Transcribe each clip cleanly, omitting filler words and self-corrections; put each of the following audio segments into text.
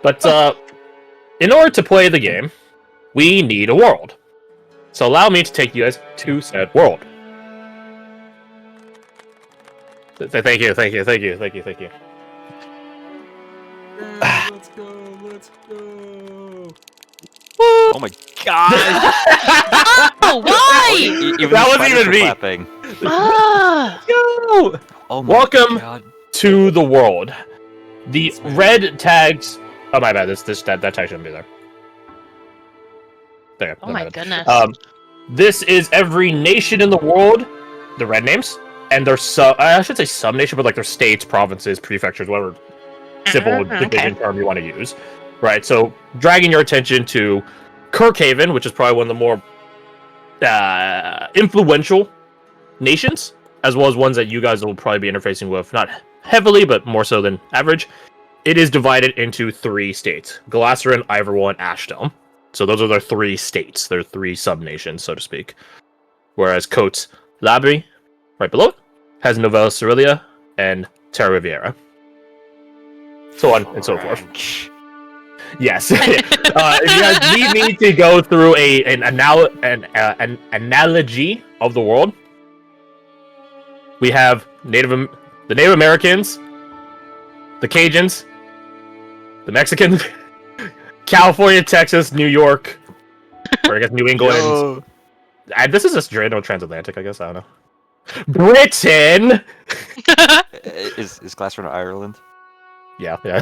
But in order to play the game, we need a world. So allow me to take you guys to said world. Thank you. Let's go. Oh my god! Oh, why? That wasn't even me. Clapping. Ah! Yo! Oh my Welcome god. to the world. The red tags. Oh my bad. That tag shouldn't be there. There. Oh my goodness. This is every nation in the world. The red names and their I should say sub-nation, but like their states, provinces, prefectures, whatever civil division term you want to use. Right. So dragging your attention to Kirkhaven, which is probably one of the more influential nations, as well as ones that you guys will probably be interfacing with, not heavily, but more so than average. It is divided into 3 states: Glasserin, Iverwell, and Ashdom. So those are their 3 states. They're 3 sub-nations, so to speak. Whereas Cotes Labri, right below, has Novella Cerilia and Terra Riviera. So on and so forth. Yes. If you guys need me to go through an analogy of the world, we have the Native Americans, the Cajuns, the Mexicans, California, Texas, New York, or I guess New England. This is just random transatlantic, I guess. I don't know. Britain. Is Glasgow Ireland? Yeah. Hell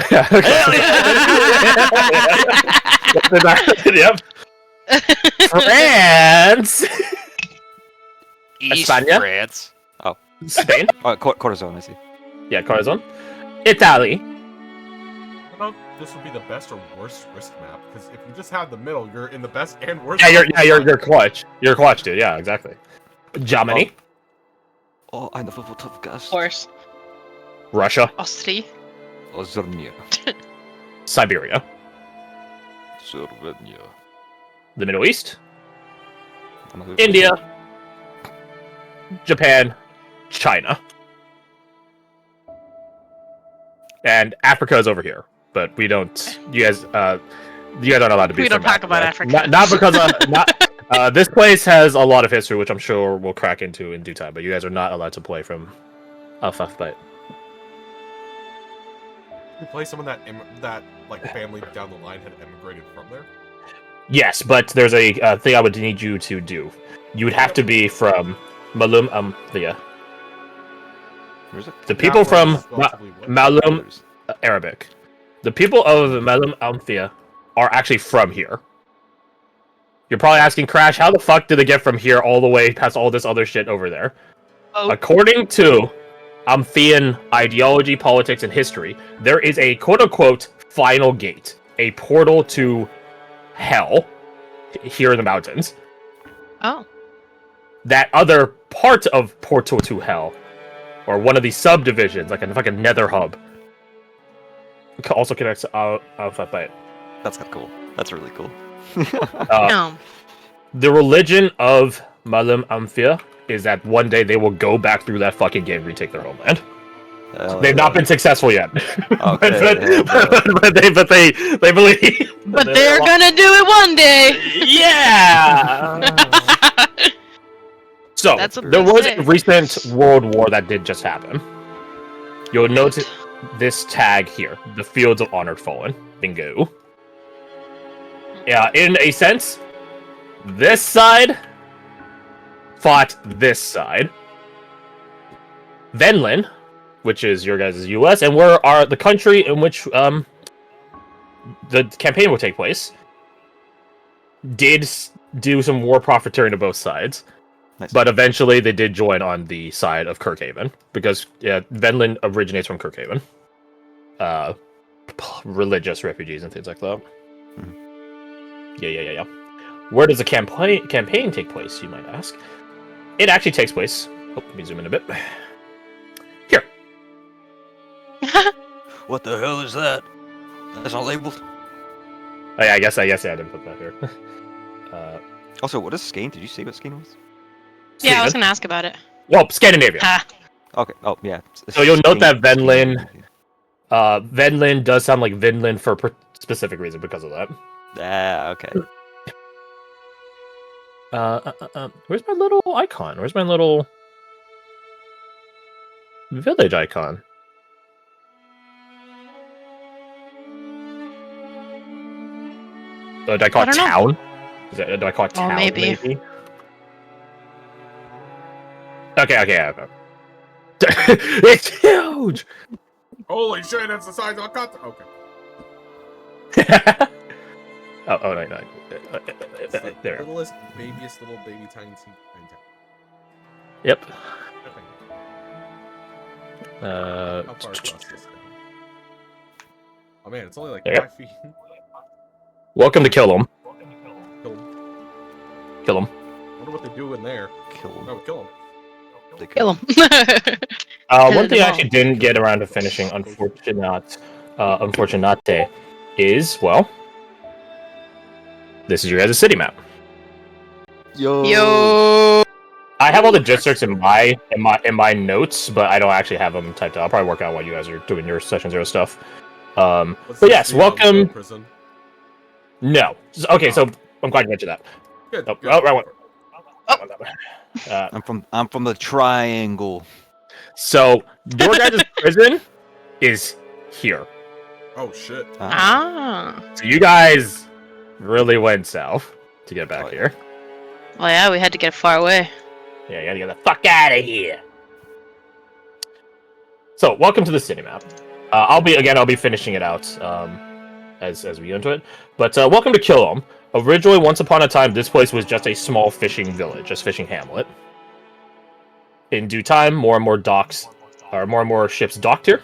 Yep. France. East España? France. Oh. Spain. Oh, Corazon, I see. Yeah, Corazon. Italy. I don't know if this would be the best or worst risk map, because if you just have the middle, you're in the best and worst. You're clutch. You're clutch, dude. Yeah, exactly. Germany. Oh, eine tough Of gas. course. Russia. Austria. Ozernia. Siberia. Slovenia. The Middle East. India. Japan. China. And Africa is over here. But we don't. You guys aren't allowed to be. We don't talk about Africa. Not because this place has a lot of history, which I'm sure we'll crack into in due time. But you guys are not allowed to play from Alphabet. You play someone that like family down the line had emigrated from there. Yes, but there's a thing I would need you to do. You would have to be from Malum Amthia. The people from Malum Arabic. The people of Malum Amthia are actually from here. You're probably asking, Crash, how the fuck did they get from here all the way past all this other shit over there? Oh. According to Amphian ideology, politics, and history, there is a quote-unquote final gate, a portal to hell here in the mountains. Oh. That other part of portal to hell, or one of these subdivisions, like a nether hub, also connects to Alphabet. That's kind of cool. That's really cool. No. The religion of Malum Amphia is that one day they will go back through that fucking gate and retake their homeland. They've not been successful yet. Okay, but they believe. But they're gonna do it one day. Yeah. So That's what there they was say. a recent world war that did just happen. You'll notice this tag here: the Fields of Honored Fallen. Bingo. Yeah, in a sense, this side fought this side. Venlin, which is your guys' US, and we're the country in which the campaign will take place, did do some war profiteering to both sides. Nice. But eventually they did join on the side of Kirkhaven, because Venlin originates from Kirkhaven. Religious refugees and things like that. Mm-hmm. Yeah. Where does the campaign take place, you might ask? It actually takes place... Oh, let me zoom in a bit. Here. What the hell is that? That's not labeled. Oh, yeah, I guess I didn't put that here. Also, what is Skane? Did you say what Skane was? Yeah, I was gonna ask about it. Well, Scandinavia. Ah. Okay. Oh, yeah. So you'll note that Skane. Venlin does sound like Vinland for specific reason because of that. Ah, okay. Where's my little icon? Where's my little village icon? Do I call it I don't know. town? Do I call it town? maybe. Okay. It's huge. Holy shit, that's the size of a cut. Okay. oh no. It's the There. littlest, babiest little baby tiny town. Yep. Okay. Uh, How far across this thing? Oh man, it's only like There. 5 feet. welcome to Kill 'em. Kill him. Kill 'em. I wonder what they do in there. Kill him. No, kill him. They could- Kill him. One thing I them actually didn't get around to finishing, unfortunate, is, well, this is your guys' city map. Yo. I have all the districts in my notes, but I don't actually have them typed out. I'll probably work out while you guys are doing your Session 0 stuff. What's But the yes, speed on the welcome. Prison? No. Okay, so I'm glad you mentioned that. Good. Oh, good. right one. I'm from the triangle. So your guys' prison is here. Oh shit. Ah. So you guys really went south to get back Oh, yeah. here. Well, yeah, we had to get far away. Yeah, you gotta get the fuck out of here. So, welcome to the city map. I'll be finishing it out as we get into it. But welcome to Kill 'em. Originally, once upon a time, this place was just a small fishing village, just fishing hamlet. In due time, more and more ships docked here.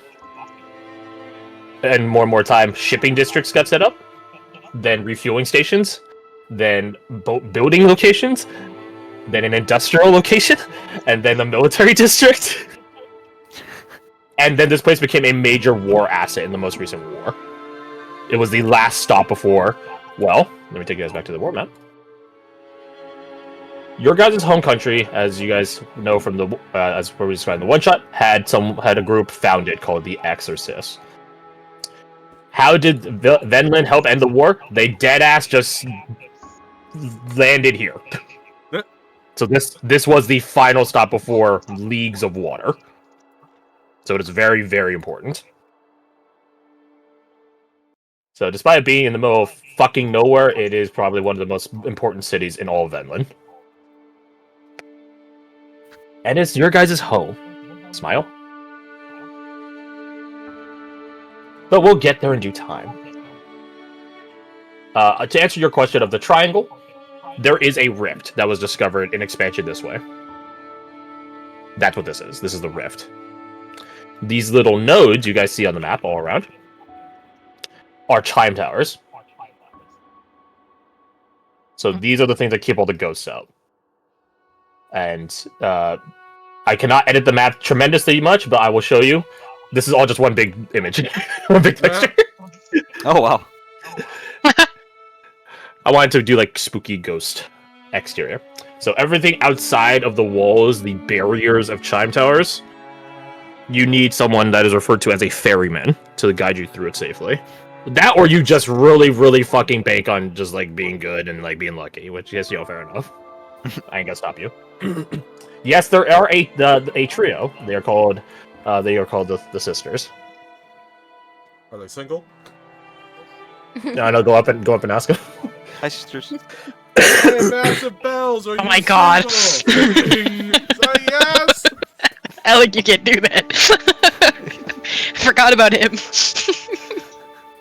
And more time, shipping districts got set up. Then refueling stations. Then boat building locations. Then an industrial location. And then a military district. And then this place became a major war asset in the most recent war. It was the last stop before... Well, let me take you guys back to the war map. Your guys' home country, as you guys know from the as we described in the one shot, had a group founded called the Exorcists. How did Venland help end the war? They deadass just landed here. So this was the final stop before leagues of water. So it is very, very important. So despite it being in the middle of fucking nowhere, it is probably one of the most important cities in all of Venland. And it's your guys' home. Smile. But we'll get there in due time. To answer your question of the triangle, there is a rift that was discovered in expansion this way. That's what this is. This is the rift. These little nodes you guys see on the map all around are chime towers. So these are the things that keep all the ghosts out. And I cannot edit the map tremendously much, but I will show you. This is all just one big image. One big picture. Oh, wow. I wanted to do like spooky ghost exterior. So everything outside of the walls, the barriers of chime towers, you need someone that is referred to as a ferryman to guide you through it safely. That, or you just really, really fucking bank on just like being good and like being lucky, which yes, fair enough. I ain't gonna stop you. Yes, there are a trio. They are called the Sisters. Are they single? No, go up and ask them. Hi, sisters. Hey, massive bells. Are Oh you my God. single? Say yes. Alec, you can't do that. Forgot about him.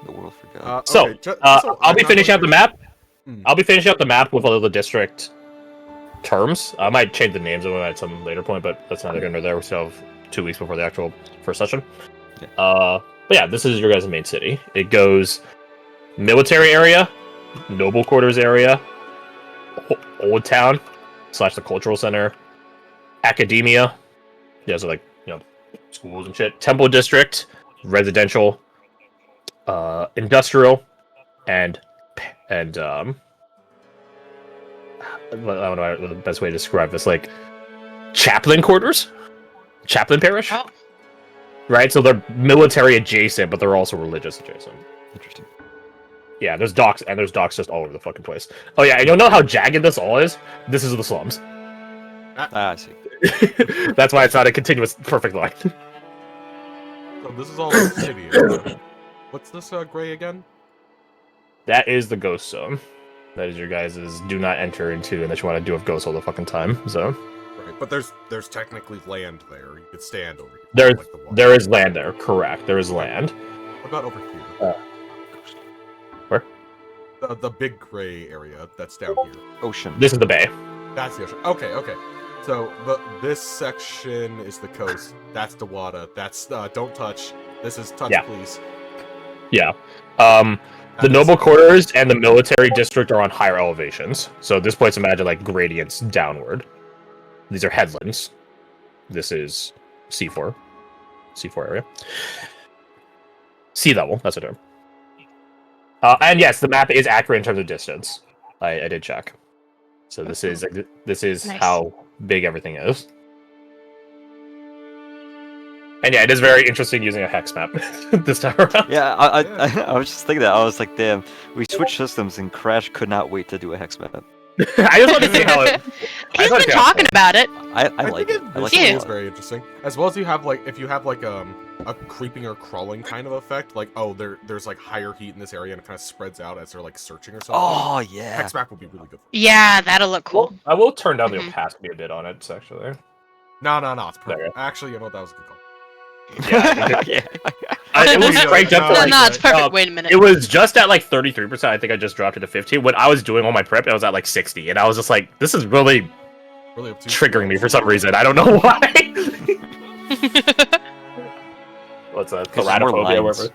The world forgot. So, okay, I'll be finishing out the map. Hmm. I'll be finishing out the map with all the district terms. I might change the names of them at some later point, but that's neither here nor there. We still have 2 weeks before the actual first session. Yeah. But yeah, this is your guys' main city. It goes military area, noble quarters area, old town / the cultural center, academia. Yeah, so like, schools and shit. Temple district, residential, industrial, and I don't know the best way to describe this, like chaplain quarters, chaplain parish. Oh. Right, so they're military adjacent, but they're also religious adjacent. Interesting. Yeah, there's docks, and there's docks just all over the fucking place. Oh yeah, and you'll know how jagged this all is? This is the slums. I see. That's why it's not a continuous perfect line. So this is all the city area. What's this gray again? That is the ghost zone. That is your guys' do not enter into unless you want to do with ghosts all the fucking time zone. Right, but there's technically land there. You could stand over here. There's like the water. there is land there, correct. There is land. What about over here? Where? The big gray area that's down here. Ocean. This is the bay. That's the ocean. Okay. So this section is the coast. That's the water. That's don't touch. This is touch, please. Yeah. The noble quarters and the military district are on higher elevations. So at this point, imagine like gradients downward. These are headlands. This is C4 area. Sea level, that's a term. And yes, the map is accurate in terms of distance. I did check. So this is nice. How big everything is. And yeah, it is very interesting using a hex map this time around. Yeah, I was just thinking that. I was like, damn, we switched systems and Crash could not wait to do a hex map. I just want to see how it... He's been talking about it. I like it. I like it. It's very interesting. As well as you have if you have a creeping or crawling kind of effect, like there's like higher heat in this area and it kind of spreads out as they're like searching or something. Oh yeah. Hex map would be really good. Yeah, that'll look cool. Well, I will turn down the opacity a bit on it, actually. No, it's perfect. Actually, you know what, that was a good call. Yeah. Yeah. It was cranked up to like, no, it's perfect. Wait a minute. It was just at like 33%. I think I just dropped it to 15. When I was doing all my prep, it was at like 60, and I was just like, "This is really triggering me for some reason. I don't know why." What's that? Keratophobia, whatever.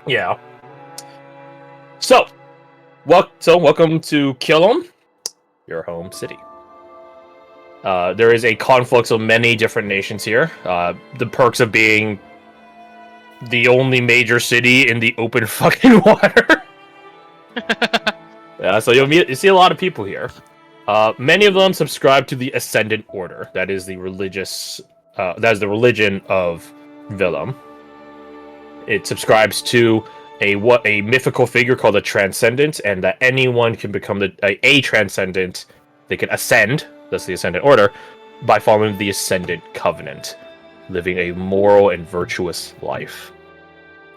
Yeah. So, welcome to Kilum, your home city. There is a conflux of many different nations here. The perks of being the only major city in the open fucking water. Yeah, so you see a lot of people here. Many of them subscribe to the Ascendant Order. That is the religious. That is the religion of Willem. It subscribes to a mythical figure called a Transcendent, and that anyone can become a Transcendent. They can ascend. That's the Ascendant Order, by following the Ascendant Covenant, living a moral and virtuous life.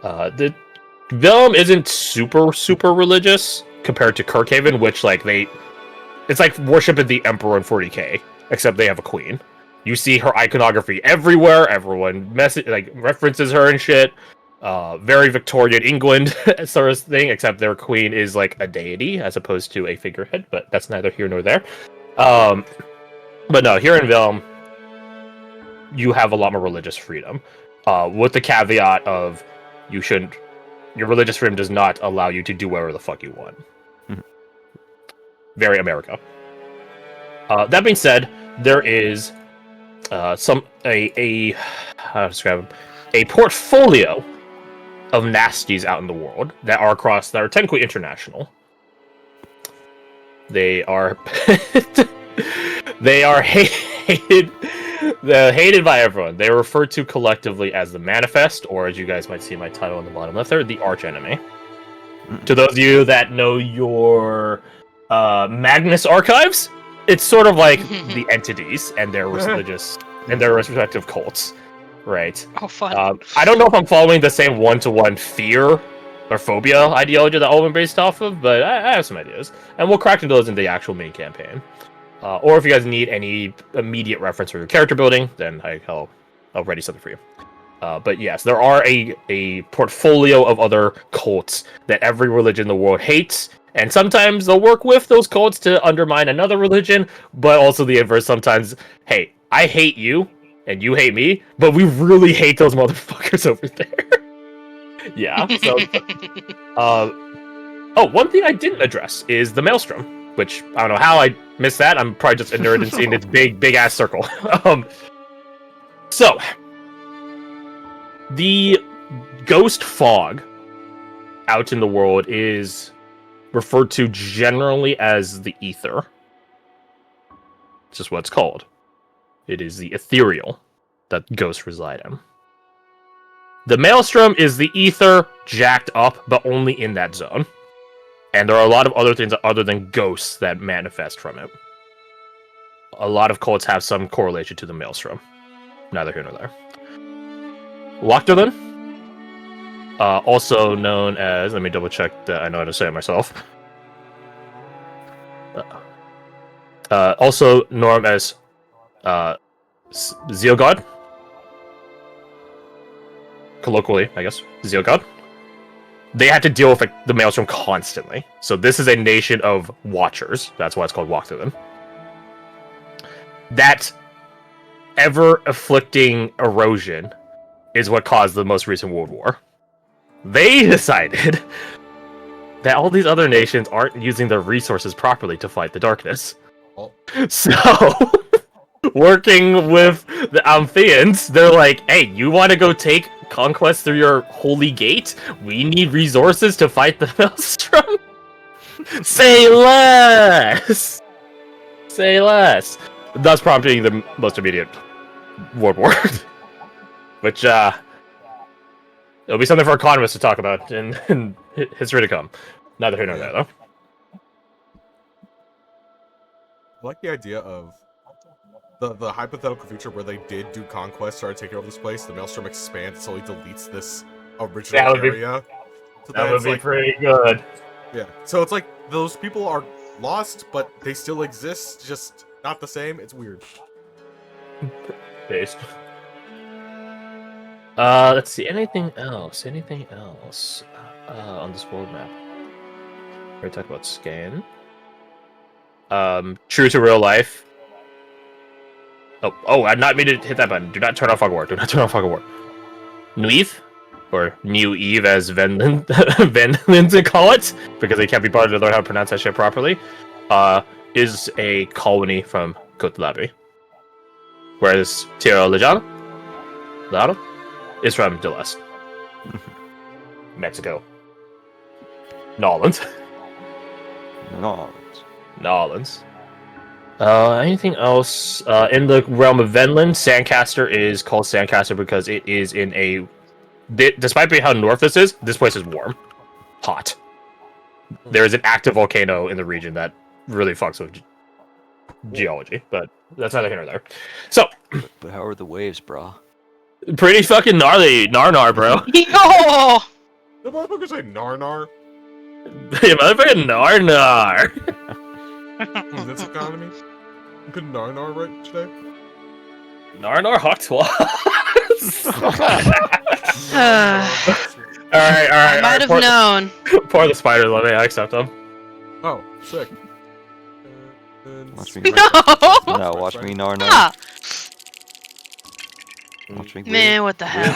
The Willem isn't super religious compared to Kirkhaven, which it's like worshiping the Emperor in 40k, except they have a queen. You see her iconography everywhere. Everyone references her and shit. Very Victorian England sort of thing, except their queen is like a deity as opposed to a figurehead. But that's neither here nor there. But no, here in Willem, you have a lot more religious freedom, with the caveat of your religious freedom does not allow you to do whatever the fuck you want. Very America. That being said, there is how to describe them, a portfolio of nasties out in the world that are technically international. They are hated. They're hated by everyone. They are referred to collectively as the Manifest, or as you guys might see in my title on the bottom left there, the Arch Enemy. To those of you that know your Magnus archives, it's sort of like the entities and their religious and their respective cults, right? Oh, fun. I don't know if I'm following the same one-to-one fear or phobia ideology that Ulm based off of, but I have some ideas, and we'll crack into those in the actual main campaign. Or if you guys need any immediate reference for your character building, then I'll ready something for you. But yes, there are a portfolio of other cults that every religion in the world hates, and sometimes they'll work with those cults to undermine another religion, but also the inverse sometimes. Hey, I hate you, and you hate me, but we really hate those motherfuckers over there. Yeah, so... one thing I didn't address is the Maelstrom. Which, I don't know how I missed that. I'm probably just a nerd and seeing its big-ass circle. So, the ghost fog out in the world is referred to generally as the ether. It's just what it's called. It is the ethereal that ghosts reside in. The Maelstrom is the ether jacked up, but only in that zone. And there are a lot of other things other than ghosts that manifest from it. A lot of cults have some correlation to the Maelstrom. Neither here nor there. Lochterlin, also known as, let me double check that I know how to say it myself. Also known as Zealgod. Colloquially, I guess, Zealgod. They had to deal with the Maelstrom constantly. So this is a nation of Watchers. That's why it's called Lochterlin. That ever-afflicting erosion is what caused the most recent World War. They decided that all these other nations aren't using their resources properly to fight the darkness. Oh. So, working with the Amphians, they're like, hey, you want to go take conquest through your holy gate? We need resources to fight the Maelstrom? Say less! Say less! Thus prompting the most immediate World War. Which, it'll be something for economists to talk about in history to come. Neither here nor there, though. I like the idea of the hypothetical future where they did do conquest, started taking over this place, the Maelstrom expands, so he deletes this original area. So that would be pretty good. Yeah. So it's like those people are lost, but they still exist, just not the same. It's weird. Based. Let's see. Anything else? Anything else on this world map? We're talking about scan. True to real life. Oh! I not mean to hit that button. Do not turn off Fog of War. Do not turn off Fog of War. Nueve, or New Eve, as Venlins call it, because they can't be bothered to learn how to pronounce that shit properly. Is a colony from Kotlabi. Whereas Tierra Lejana is from Delest. Mexico. Nolans. Anything else? In the realm of Venland, Sandcaster is called Sandcaster because it is in a... Despite being how north this place is warm. Hot. There is an active volcano in the region that really fucks with geology, but that's neither here nor there. So... But how are the waves, bro? Pretty fucking gnarly. Nar, bro. Yo! The motherfuckers say nar. Yeah, motherfucking nar. This economy? Good nar right today? Nar hot twas. Alright. I might have known. Pour the spider, let me accept them. Oh, sick. Watch me. No! No, watch me, nar. Ah! Watch me. Man, what the hell?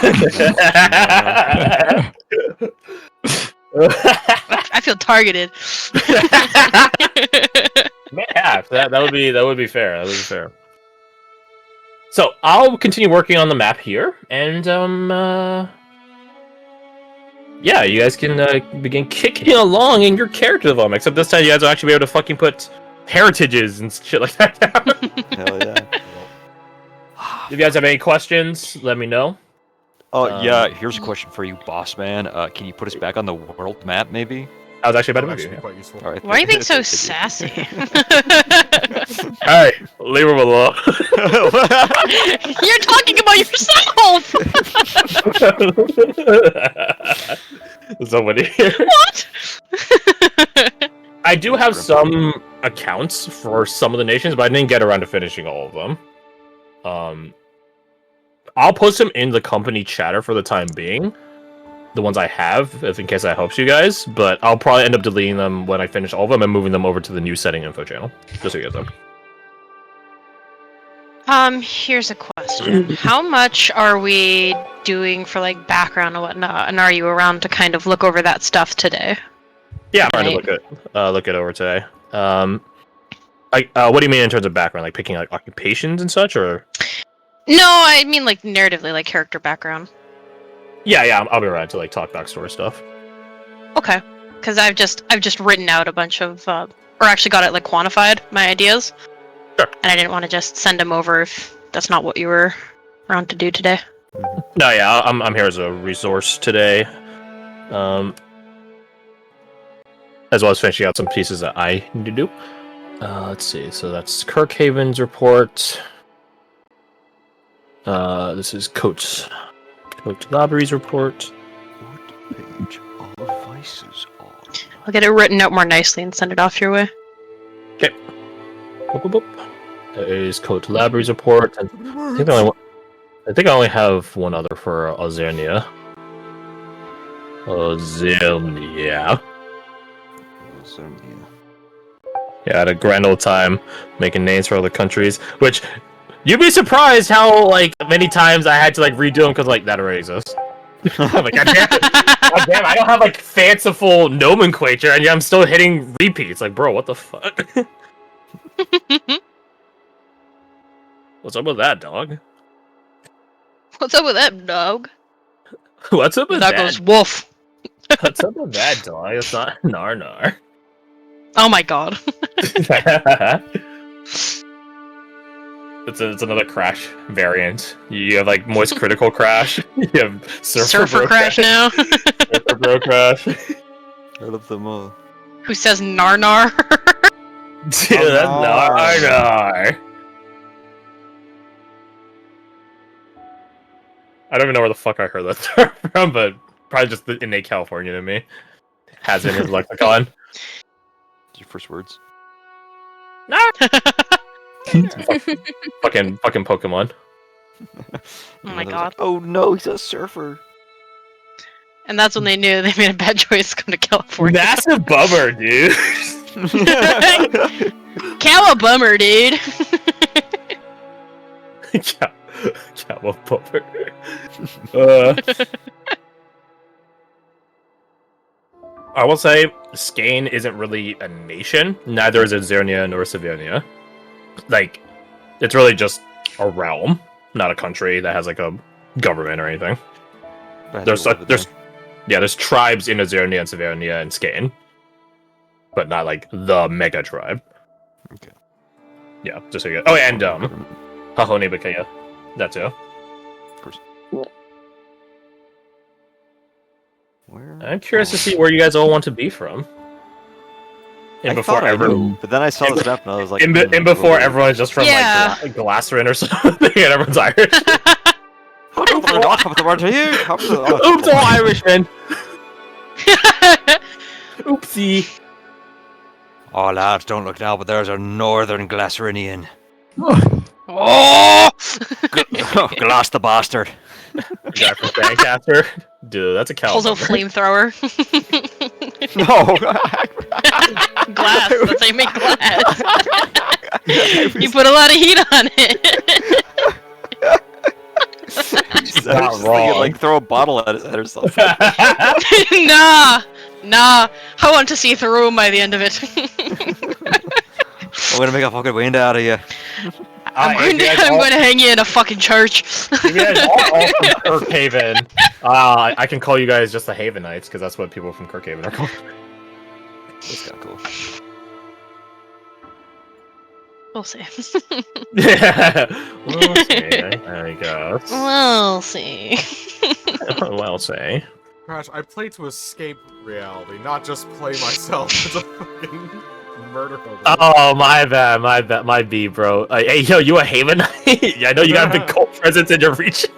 I feel targeted. Half. That would be fair. That would be fair. So I'll continue working on the map here, and yeah, you guys can begin kicking along in your character development. Except this time, you guys will actually be able to fucking put heritages and shit like that down. Hell yeah. If you guys have any questions, let me know. Oh yeah, here's a question for you, boss man. Can you put us back on the world map, maybe? I was actually about to Actually, move you. quite useful. All right. Why are you being so sassy? Alright, leave him alone. You're talking about yourself! Somebody here. What? I do have some accounts for some of the nations, but I didn't get around to finishing all of them. I'll post them in the company chatter for the time being. The ones I have, if in case that helps you guys, but I'll probably end up deleting them when I finish all of them and moving them over to the new setting info channel, just so you guys know. Here's a question. How much are we doing for, like, background and whatnot, and are you around to kind of look over that stuff today? Yeah, I'm trying to look it over today. What do you mean in terms of background? Like picking like occupations and such, or? No, I mean, like, narratively, like, character background. Yeah, I'll be around to like talk backstory stuff. Okay, because I've just written out a bunch of, or actually got it like quantified my ideas. Sure. And I didn't want to just send them over if that's not what you were around to do today. No, yeah, I'm here as a resource today. as well as finishing out some pieces that I need to do. Let's see. So that's Kirkhaven's report. This is Coach Labry's report. What page are vices on? I'll get it written out more nicely and send it off your way. Okay. Boop, boop, boop. There is Coach Labry's report. And I think I only have one other for Ozernia. Ozernia. Yeah, I had a grand old time making names for other countries, which you'd be surprised how like many times I had to like redo them because like that already exists. I'm like, God damn, I don't have like fanciful nomenclature, and yet I'm still hitting repeats. Like, bro, what the fuck? What's up with that, dog? What's up with that, dog? What's up with That that? goes wolf. What's up with that, dog? It's not nar. Oh my god. It's another crash variant. You have like moist critical crash. You have surfer crash now. Surfer bro crash. Heard of them all. Who says nar? Dude, that's nar. I don't even know where the fuck I heard that term from, but probably just the innate California to me. Has it in his lexicon. Your first words. No. fucking Pokemon. Oh my god. Like, oh no, he's a surfer. And that's when they knew they made a bad choice to come to California. Massive bummer, dude. Cow bummer, dude. Cow bummer. I will say, Skane isn't really a nation. Neither is Ozernia nor Severnia. Like, it's really just a realm, not a country that has like a government or anything. There's tribes in Ozernia and Severnia and Skane, but not like the mega tribe. Okay. Yeah, just so you get. Oh, and Hahone Bakaya, that too. Of course. Where? I'm curious to see where you guys all want to be from. I thought I knew, but then I saw this map and I was like, and before everyone's just from like Glasserin or something, and everyone's Irish. Oops, all Irishmen. Oopsie. Oh lads, don't look now, but there's a northern Glasserinian. Oh! Glass the bastard. The guy from Fancaster? Dude, that's a cow. Also flamethrower. No. Glass. That's how you make glass. You put a lot of heat on it. She's not wrong. Like throw a bottle at his head or something. Nah. I want to see through him by the end of it. I'm gonna make a fucking wind out of you. I'm going to hang you in a fucking church. You guys are all from Kirkhaven. I can call you guys just the Havenites, because that's what people from Kirkhaven are called. That's kind of cool. We'll see. Yeah. We'll see, I guess. We'll see. We'll see. Crash, I play to escape reality, not just play myself as a fucking murder hobo. Oh, my bad, my B, bro. Hey, yo, you a Havenite? Yeah, I know you got a big cult presence in your region.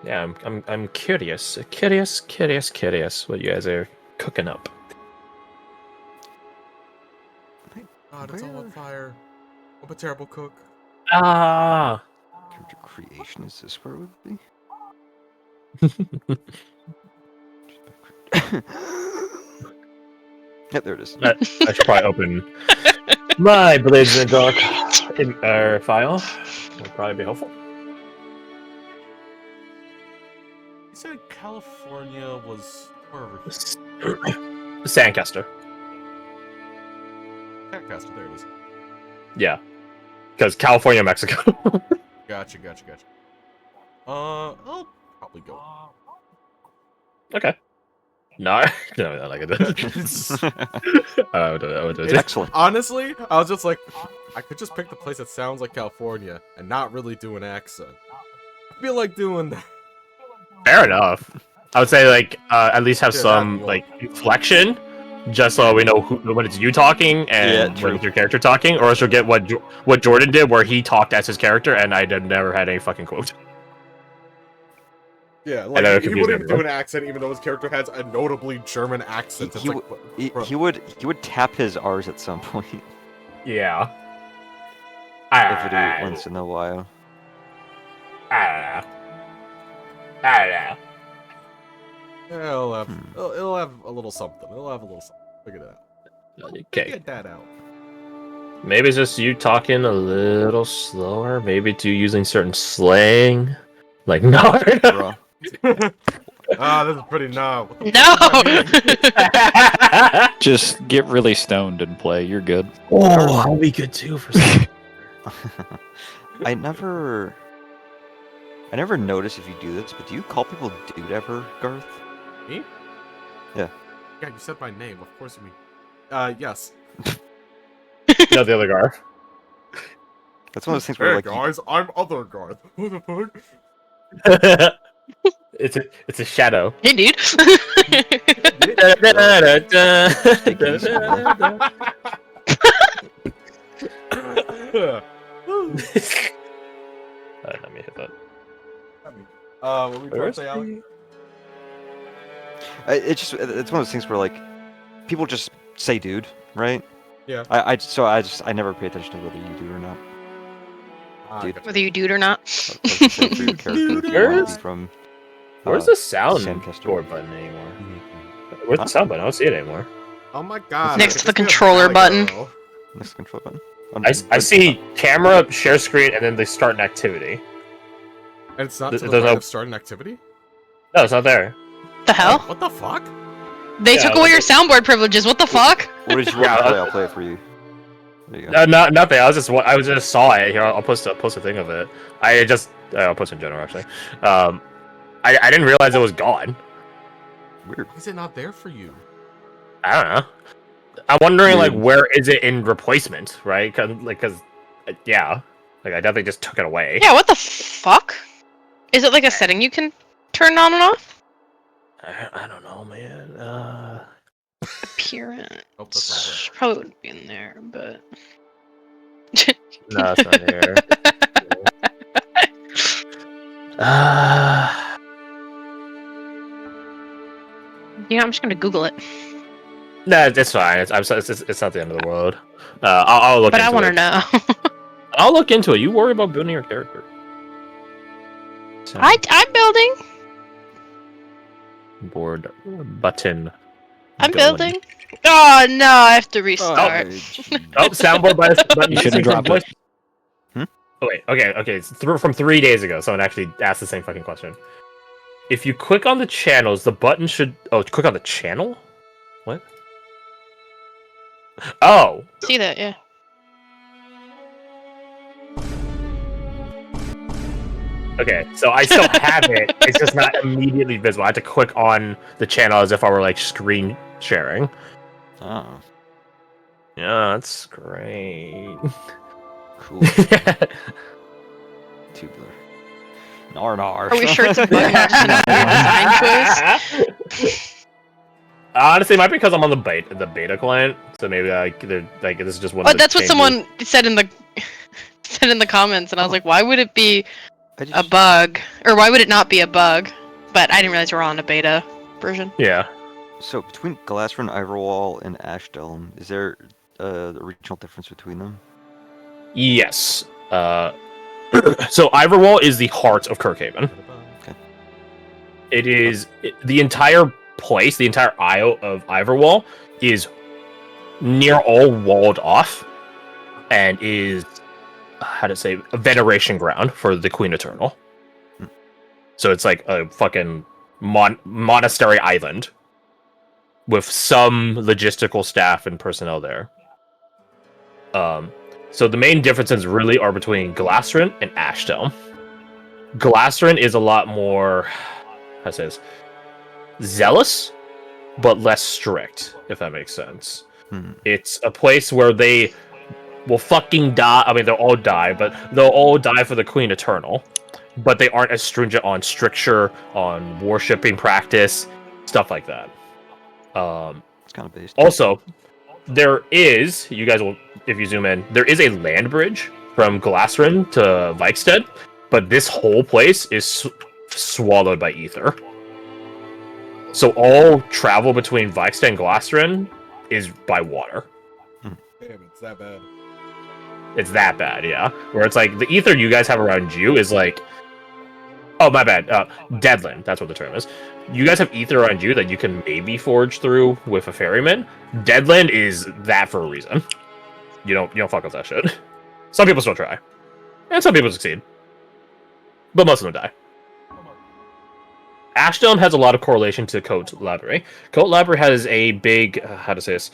Yeah, I'm curious what you guys are cooking up. God, it's all on fire. I'm a terrible cook. Ah. Character creation, is this where it would be? Yep, there it is. I should probably open my Blades in the Dark file. Would probably be helpful. You said California was wherever. Sandcaster. Sandcaster, there it is. Yeah. Because California, Mexico. Gotcha. I'll probably go. Okay. No, not like it. I would do it. Excellent. Honestly, I was just like, I could just pick the place that sounds like California and not really do an accent. I feel like doing that. fair enough. I would say like at least have Yeah, some that- like inflection, just so we know when it's you talking and when it's your character talking, or else you'll get what Jordan did, where he talked as his character, and I never had any fucking quote. Yeah, that like would he confuse wouldn't do everyone. an accent, even though his character has a notably German accent. It's He like, bro. he would tap his R's at some point. Yeah. Every once in a while. I don't know. Yeah, it'll have a little something. It'll have a little something. Figure it out. Okay. Get that out. Maybe it's just you talking a little slower. Maybe it's you using certain slang. Like, no. Bro. This is pretty nah. What the No! fuck does that mean? Just get really stoned and play. You're good. Oh, I'll be good too for some. I never notice if you do this, but do you call people dude ever, Garth? Me? Yeah. Yeah, you said my name. Of course you mean. Yes. No, the other Garth. That's one of those things where Hey like guys, I'm other Garth. Who the fuck? It's a shadow. Hey, dude. Let me hit that. What we trying Where's to say, Alex? it's one of those things where like people just say dude, right? Yeah. I never pay attention to whether you do or not. Dude. Gotcha. Whether you dude or not. Like you say for your character, if you want to Where's- be from Where's the sound Sandcastle. board button anymore? Where's the sound button? I don't see it anymore. Oh my god. Next it to the just be a controller bad button. girl. next control button? I see camera, share screen, and then they start an activity. And it's not Th- to the there's point no- of starting activity? No, it's not there. The hell? What the fuck? They Yeah, took away your soundboard privileges. What the fuck? What did you want Yeah, to play? I'll play it for you. There you go. Nothing. I just saw it here. I'll post a thing of it. I'll post in general actually. I didn't realize it was gone. Weird. Why is it not there for you? I don't know. I'm wondering like Weird. where is it in replacement, right? Cause yeah, like I definitely just took it away. Yeah, what the fuck? Is it like a setting you can turn on and off? I don't know, man. Appearance. Oh, that's Probably wouldn't be in there, but. No, it's not here. You know, I'm just gonna Google it. No, it's fine. It's not the end of the world. I'll look. But I into want to it. know. I'll look into it. You worry about building your character. I'm building. Board button. I'm going. building. Oh no, I have to restart. Oh, soundboard button. You shouldn't drop it. Oh wait, okay. It's from 3 days ago. Someone actually asked the same fucking question. If you click on the channels, the button should. Oh, click on the channel. What? Oh. See that? Yeah. Okay, so I still have it. It's just not immediately visible. I have to click on the channel as if I were like screen sharing. Oh, Yeah, that's great. cool. Tubular. Nar. Are we sure it's a bug, not just an design choice? Honestly, it might be because I'm on the beta client, so maybe this is just one. But of the that's what changes. someone said in the comments, and I was like, why would it be a bug, or why would it not be a bug? But I didn't realize we were on a beta version. Yeah. So between Glassrun, Iverwall, and Ashdome, is there a regional difference between them? Yes. So Iverwall is the heart of Kirkhaven. Okay. It is the entire place, the entire Isle of Iverwall is near all walled off, and is a veneration ground for the Queen Eternal. So it's like a fucking monastery island with some logistical staff and personnel there. So the main differences really are between Glassrun and Ashdome. Glassrun is a lot more, how to say this, zealous, but less strict, if that makes sense. It's a place where they will fucking die. I mean, they'll all die, but they'll all die for the Queen Eternal. but they aren't as stringent on stricture, on worshipping practice, stuff like that. It's kind of based. Also, there is, you guys will, if you zoom in, there is a land bridge from Glassren to Vikstead, but this whole place is swallowed by ether. So all travel between Vikstead and Glassren is by water. Damn, it's that bad. It's that bad, yeah. Where it's like, the ether you guys have around you is like... Oh, my bad. Deadland, that's what the term is. You guys have ether around you that you can maybe forge through with a ferryman. Deadland is that for a reason. You don't fuck with that shit. Some people still try. And some people succeed. But most of them die. Ashdome has a lot of correlation to Coat Library. Coat Library has a big, how to say this,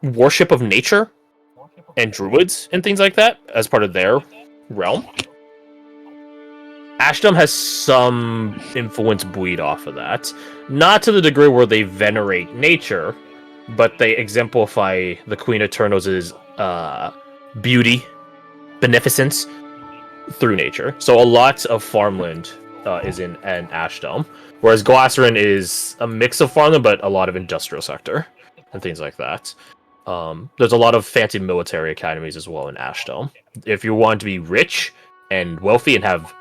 worship of nature and druids and things like that as part of their realm. Ashdome has some influence buoyed off of that. Not to the degree where they venerate nature, but they exemplify the Queen Eternals' beauty, beneficence through nature. So a lot of farmland is in an Ashdome, whereas Glassren is a mix of farmland, but a lot of industrial sector and things like that. There's a lot of fancy military academies as well in Ashdome. If you want to be rich and wealthy and have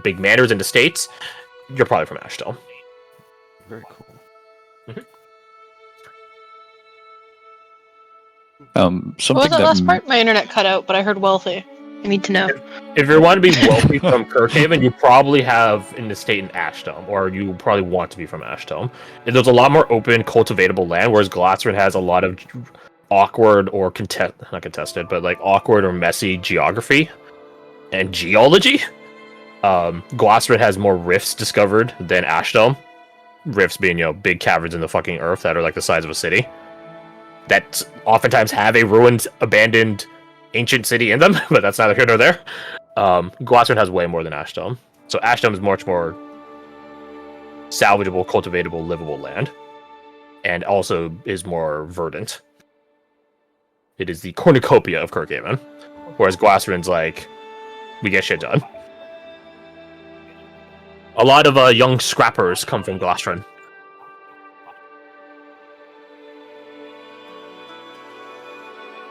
big manors in the States, you're probably from Ashdome. Very cool. Something What was that that last part? My internet cut out, but I heard wealthy. I need to know. If you want to be wealthy from Kirkhaven, you probably have in the state in Ashdome, or you probably want to be from Ashdome. There's a lot more open, cultivatable land, whereas Glassren has a lot of awkward or not contested, but like awkward or messy geography and geology. Glassren has more rifts discovered than Ashdome. Rifts being, big caverns in the fucking earth that are like the size of a city. That oftentimes have a ruined, abandoned, ancient city in them, but that's neither here nor there. Glassren has way more than Ashdome. So Ashdome is much more salvageable, cultivatable, livable land. And also is more verdant. It is the cornucopia of Kirkhaven. Whereas Glassren's like, we get shit done. A lot of young scrappers come from Glassren.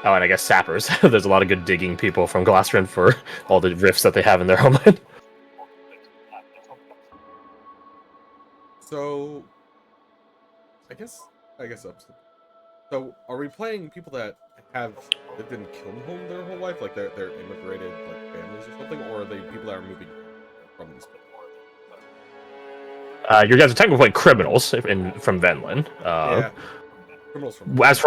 Oh, and I guess sappers. There's a lot of good digging people from Glassren for all the rifts that they have in their homeland. So, I guess up. So, are we playing people that have lived in Kilnholm their whole life, like they're immigrated like families or something, or are they people that are moving from this place? You guys are technically playing criminals from Venlin. Yeah. Criminals from. As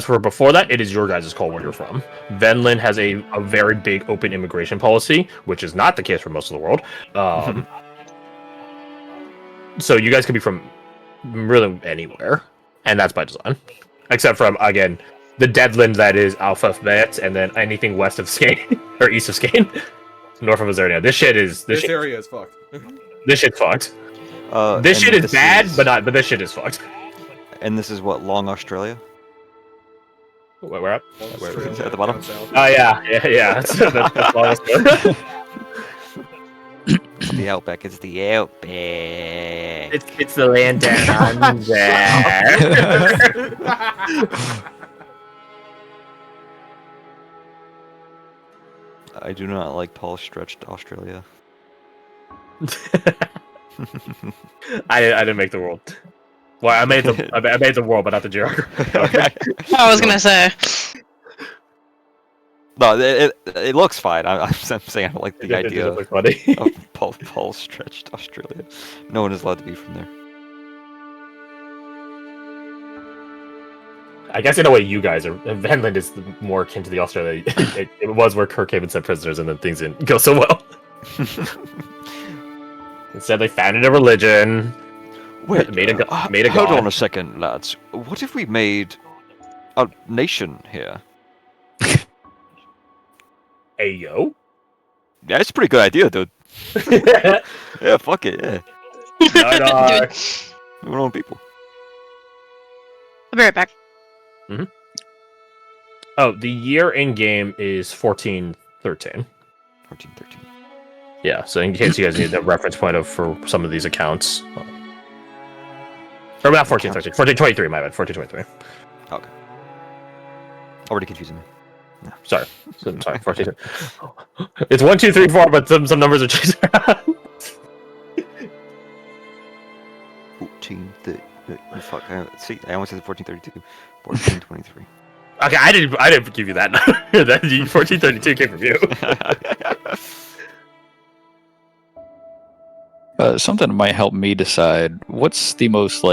for before that, it is your guys' call where you're from. Venlin has a very big open immigration policy, which is not the case for most of the world. So you guys can be from really anywhere, and that's by design. Except from, again, the Deadland that is Alpha Bet, and then anything west of Skane, or east of Skane, north of Azernia. This area is fucked. This shit's fucked. This shit is bad, but this shit is fucked. And this is what, Long Australia? Where at? Is it at the bottom? Oh yeah. that's almost good. It's the Outback. It's the Outback. It's the land down there. I do not like tall, stretched Australia. I didn't make the world. Well, I made the world, but not the geography. Okay. I was gonna say. No, it looks fine. I'm saying I don't like the It idea does look funny. of tall, stretched Australia. No one is allowed to be from there. I guess in a way, you guys are. Venland is more akin to the Australia. It was where Kirkhaven sent prisoners, and then things didn't go so well. Instead, they founded a religion. Wait, made a hold god. on a second, lads. What if we made a nation here? Hey yo. Yeah, it's a pretty good idea, dude. Not Yeah, fuck it, yeah. our- We're own people. I'll be right back. Oh, the year in game is 1413. 14, 13. Yeah, so in case you guys need a reference point for some of these accounts. Or not 1413, 1423, my bad, 1423. Okay. Already confusing me. Sorry, 14. It's 1, 2, 3, 4, but some numbers are changed around. 14, fuck. See, I almost said 1432. 1423. Okay, I didn't give you that number. That 1432 came from you. Something that might help me decide what's the most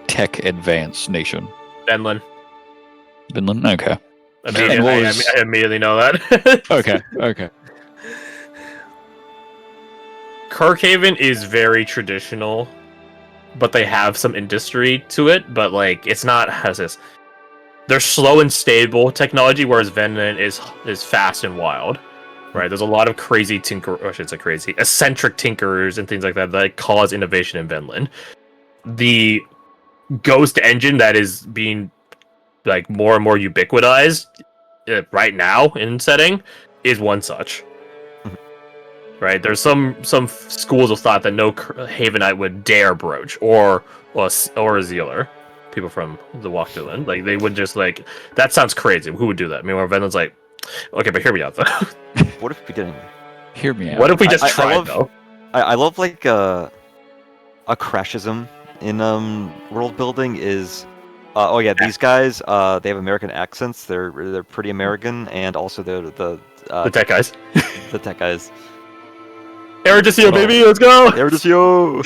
tech advanced nation. Finland. Finland. Okay. I immediately know that. Okay. Kirkhaven is very traditional, but they have some industry to it. But it's not. How's this? They're slow and stable technology, whereas Vinland is fast and wild. Right? There's a lot of crazy eccentric tinkerers and things like that cause innovation in Vinland. The Ghost engine that is being more and more ubiquitized right now in setting is one such. Right, there's some schools of thought that no Havenite would dare broach or a Zealer, people from the Walkderland. They would just that sounds crazy. Who would do that? Meanwhile, Vinland's okay, but hear me out though. What if we didn't? Hear me out. What if we just tried though? I love a crashism in world building is these guys they have American accents. They're pretty American, and also the tech guys. The tech guys. Erudicio, baby, let's go! Erudicio!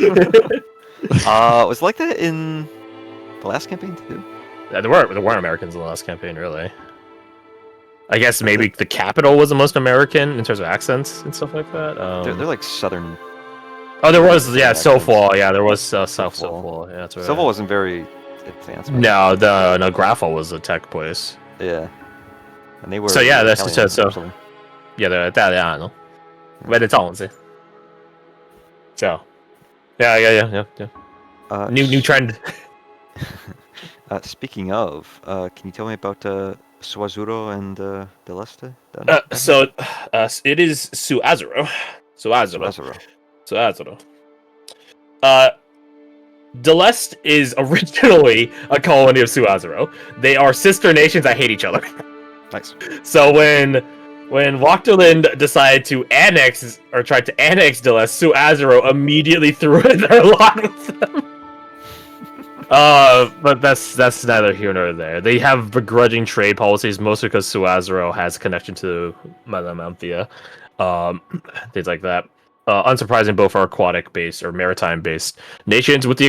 Was it like that in the last campaign too? Yeah, there weren't Americans in the last campaign, really. I guess maybe the capital was the most American in terms of accents and stuff like that. They're southern. Oh, there was Silfwall. Yeah, there was South Silfwall. Yeah, that's right. Silfwall wasn't very advanced. No, Grafall was a tech place. Yeah, and they were. So yeah, that's Italian, so. Yeah, they're Italiano. Venetonese. So, yeah. New trend. Speaking of, can you tell me about Suazuro and Deleste? It is Suazuro. Deleste is originally a colony of Suazuro. They are sister nations that hate each other. Nice. So when Walkderland decided to tried to annex Deleste, Suazuro immediately threw in their lot with them. But that's neither here nor there. They have begrudging trade policies, mostly because Suazuro has connection to Malamanthia, things like that. Unsurprising, both are aquatic-based or maritime-based nations, with the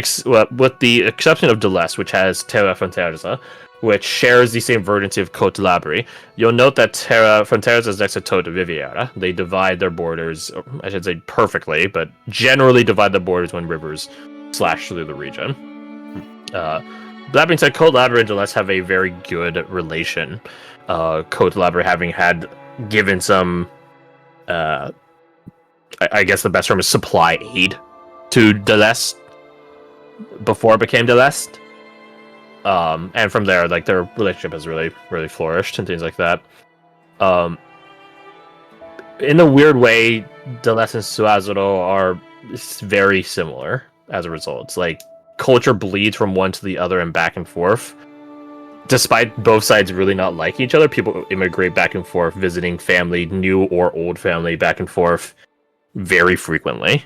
exception of Deleste, which has Terra Fronterza, which shares the same verdancy of Côte Labri. You'll note that Terra Fronterza is next to Tota Viviera. They divide their borders, I should say perfectly, but generally divide the borders when rivers slash through the region. That being said, Côte Labri and Deleste have a very good relation. Côte Labri having given some, I guess the best term is supply aid to Deleste before it became Deleste. And from there, their relationship has really, really flourished and things like that. In a weird way, Deleste and Suazuro are very similar as a result. It's culture bleeds from one to the other and back and forth. Despite both sides really not liking each other, people immigrate back and forth, visiting family, new or old family, back and forth very frequently.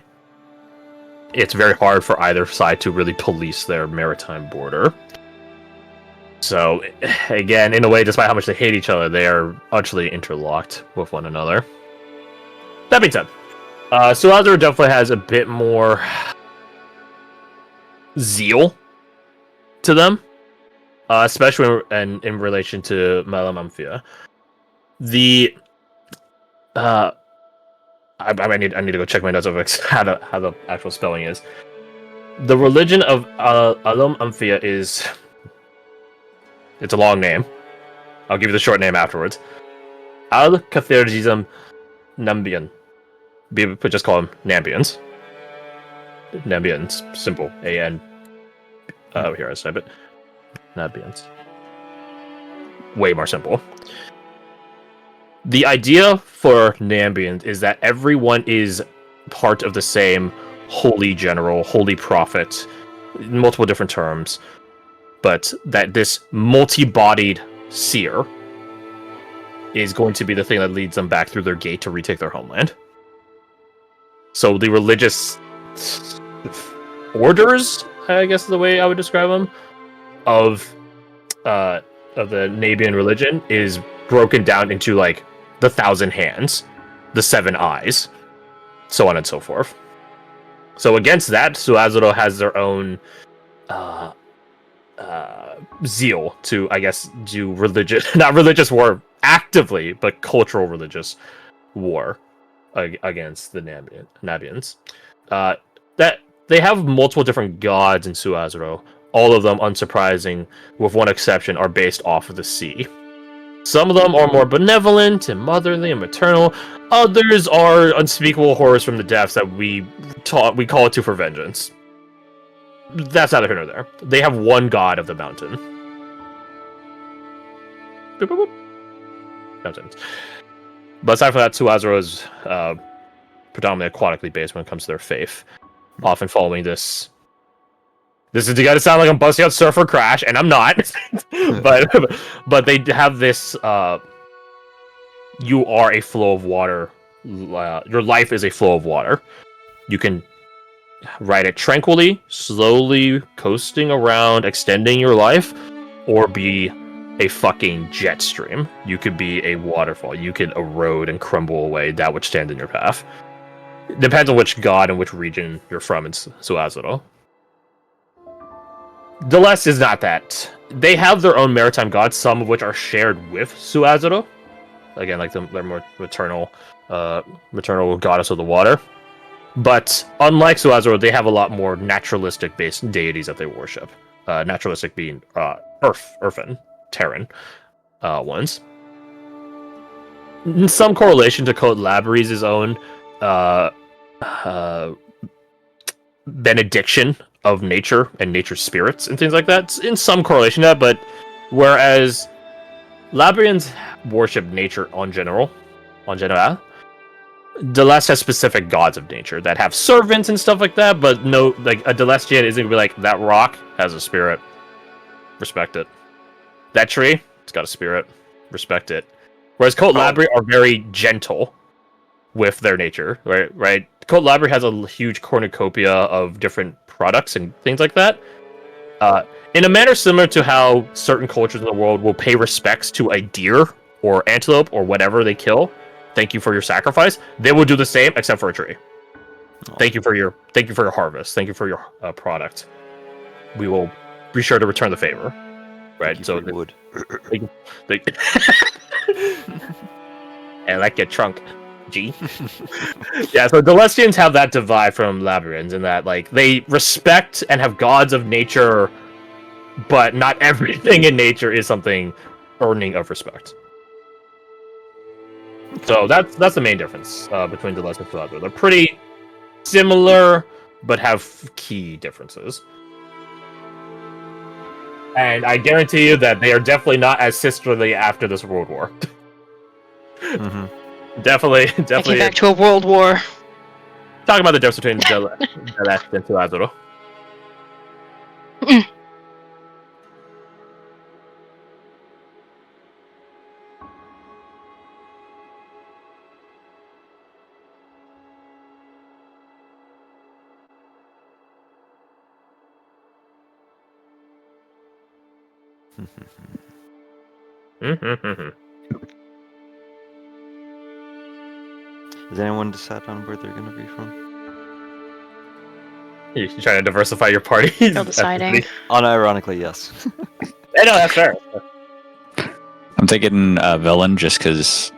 It's very hard for either side to really police their maritime border. So, again, in a way, despite how much they hate each other, they are utterly interlocked with one another. That being said, Suazuro definitely has a bit more zeal to them, especially in relation to Malamanthia. I need to go check my notes of how the actual spelling is. The religion of Malamanthia is... It's a long name. I'll give you the short name afterwards. Al-Catherigism Nambian. Just call them Nambians. Nambians. Simple. A-N. Here, I type it. Nambians. Way more simple. The idea for Nambians is that everyone is part of the same holy general, holy prophet, multiple different terms, but that this multi-bodied seer is going to be the thing that leads them back through their gate to retake their homeland. So the religious orders, I guess is the way I would describe them, of the Nabian religion is broken down into like the 1,000 hands, the 7 eyes, so on and so forth. So against that, Suazuro has their own zeal to, I guess, do religious, not religious war actively, but cultural religious war against the Nabians. That they have multiple different gods in Suazuro. All of them, unsurprising, with one exception, are based off of the sea. Some of them are more benevolent and motherly and maternal. Others are unspeakable horrors from the depths that we call it to for vengeance. That's neither here nor there. They have one god of the mountain. Boop, boop, boop. Mountains. But aside from that, Suazuro is predominantly aquatically based when it comes to their faith. Often following this. This is going to sound like I'm busting out Surfer Crash, and I'm not. but they have this. You are a flow of water. Your life is a flow of water. You can ride it tranquilly, slowly coasting around, extending your life, or be a fucking jet stream. You could be a waterfall. You could erode and crumble away that which stands in your path. Depends on which god and which region you're from in Suazuro. Deleste is not that. They have their own maritime gods, some of which are shared with Suazuro. Again, like their more maternal goddess of the water. But unlike Suazuro, they have a lot more naturalistic-based deities that they worship. Naturalistic being Earthen, Terran ones. In some correlation to Code Labyrinth's own benediction of nature and nature spirits and things like that. It's in some correlation to that, but whereas Labyrinths worship nature en general, Deleste has specific gods of nature that have servants and stuff like that, but no, like a Delestian isn't gonna be like, that rock has a spirit, respect it. That tree, it's got a spirit, respect it. Whereas Cult Labyrinth are very gentle with their nature, right? Cult Labyrinth has a huge cornucopia of different products and things like that. In a manner similar to how certain cultures in the world will pay respects to a deer or antelope or whatever they kill. Thank you for your sacrifice. They will do the same, except for a tree. Thank you for your harvest. Thank you for your product. We will be sure to return the favor. Right. So wood. I like your trunk. G. Yeah, so Delestians have that divide from Labyrinths in that, like, they respect and have gods of nature, but not everything in nature is something earning of respect. So that's the main difference between Deleste and Suazuro. They're pretty similar, but have key differences. And I guarantee you that they are definitely not as sisterly after this world war. Mm-hmm. Definitely. I came back to a world war. Talking about the difference between Deleste and Suazuro. Has anyone decided on where they're going to be from? You're trying to diversify your party. Still deciding. Unironically, yes. I know, that's fair. I'm thinking Velen just because